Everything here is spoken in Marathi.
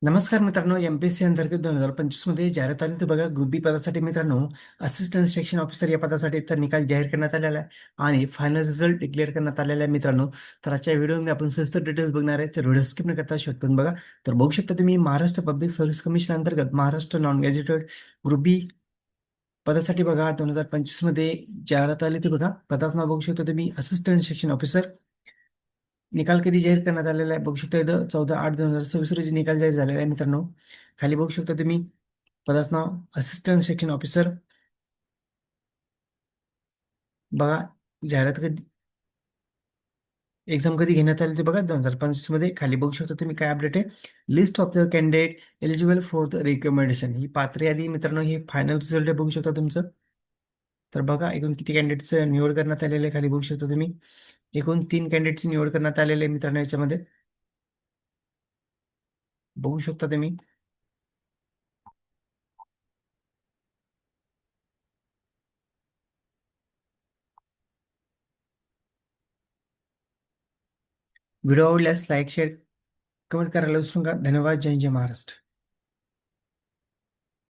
नमस्कार मित्रांनो, एमपीएससी अंतर्गत 2025 मध्ये जाहिरात आली होती बघा. ग्रुप बी पदासाठी मित्रांनो, असिस्टंट सेक्शन ऑफिसर या पदासाठी तर निकाल जाहीर करण्यात आलेला आहे आणि फायनल रिझल्ट डिक्लेअर करण्यात आलेला आहे मित्रांनो. तर आजच्या व्हिडिओमध्ये आपण सविस्तर डिटेल्स बघणार आहे. तर व्हिडिओ स्किप न करता शेवट पण बघा. तर बघू शकता तुम्ही, महाराष्ट्र पब्लिक सर्व्हिस कमिशन अंतर्गत महाराष्ट्र नॉन गॅझेटेड ग्रुप बी पदासाठी बघा 2025 मध्ये जाहिरात आली होती बघा. पदाचं नाव बघू शकता तुम्ही, असिस्टंट सेक्शन ऑफिसर. निकाल कधी जाहीर करण्यात आलेला आहे बघू शकता, इथं 14/8/2026 रोजी निकाल जाहीर झालेला आहे मित्रांनो. खाली बघू शकता तुम्ही, पदाचं नाव असिस्टंट सेक्शन ऑफिसर. बघा, जाहिरात कधी, एक्झाम कधी घेण्यात आली ते बघा 2025 मध्ये. खाली बघू शकता तुम्ही काय अपडेट आहे. List of the candidate eligible for the recommendation, ही पात्र यादी मित्रांनो, ही फायनल रिझल्ट आहे बघू शकता तुमचं. तर बघा, एकूण किती कॅन्डिडेटचं निवड करण्यात आलेले आहे खाली बघू शकता तुम्ही. एकूण 3 कॅन्डिडेटची निवड करण्यात आलेली आहे मित्रांनो याच्यामध्ये, बघू शकता तुम्ही. व्हिडिओ आवडल्यास लाईक शेअर कमेंट करायला विसरू नका. धन्यवाद. जय जय महाराष्ट्र.